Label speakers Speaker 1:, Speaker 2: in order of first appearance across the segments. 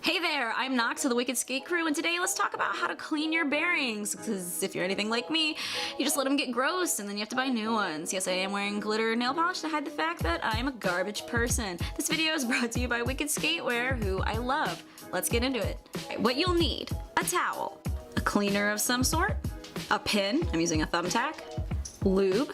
Speaker 1: Hey there, I'm Nox of the Wicked Skate Crew, and today let's talk about how to clean your bearings, because if you're anything like me, you just let them get gross and then you have to buy new ones. Yes, I am wearing glitter nail polish to hide the fact that I'm a garbage person. This video is brought to you by Wicked Skatewear, who I love. Let's get into it. What you'll need: a towel, a cleaner of some sort, a pin, I'm using a thumbtack, lube,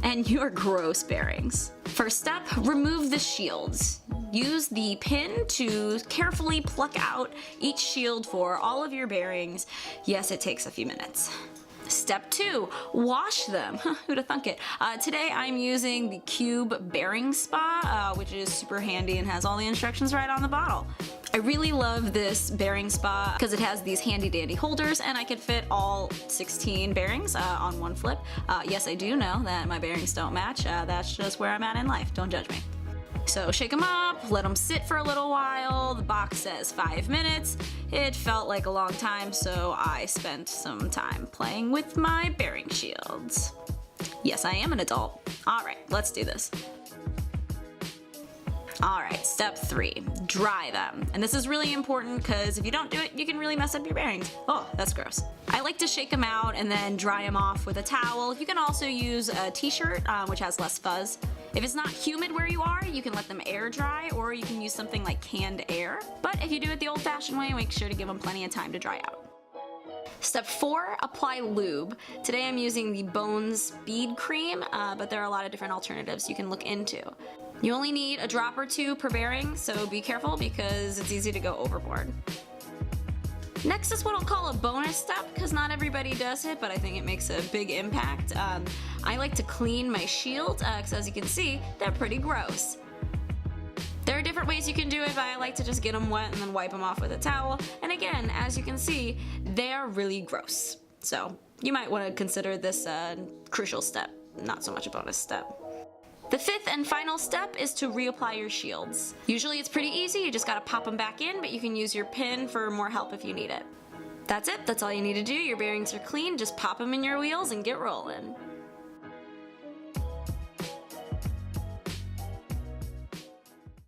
Speaker 1: and your gross bearings. First step, remove the shields. Use the pin to carefully pluck out each shield for all of your bearings. Yes, it takes a few minutes. Step 2, wash them. Who'da thunk it? Today I'm using the Cube Bearing Spa, which is super handy and has all the instructions right on the bottle. I really love this bearing spa because it has these handy dandy holders and I can fit all 16 bearings on one flip. Yes, I do know that my bearings don't match. That's just where I'm at in life. Don't judge me. So shake them up, let them sit for a little while. The box says 5 minutes. It felt like a long time, so I spent some time playing with my bearing shields. Yes, I am an adult. All right, let's do this. All right, step 3, dry them. And this is really important because if you don't do it, you can really mess up your bearings. Oh, that's gross. I like to shake them out and then dry them off with a towel. You can also use a t-shirt, which has less fuzz. If it's not humid where you are, you can let them air dry, or you can use something like canned air. But if you do it the old-fashioned way, make sure to give them plenty of time to dry out. Step 4, apply lube. Today I'm using the Bones Speed Cream, but there are a lot of different alternatives you can look into. You only need a drop or 2 per bearing, so be careful because it's easy to go overboard. Next is what I'll call a bonus step, because not everybody does it, but I think it makes a big impact. I like to clean my shields, because as you can see, they're pretty gross. There are different ways you can do it, but I like to just get them wet and then wipe them off with a towel. And again, as you can see, they're really gross. So you might want to consider this a crucial step, not so much a bonus step. The 5th and final step is to reapply your shields. Usually it's pretty easy, you just gotta pop them back in, but you can use your pin for more help if you need it. That's it, that's all you need to do. Your bearings are clean, just pop them in your wheels and get rolling.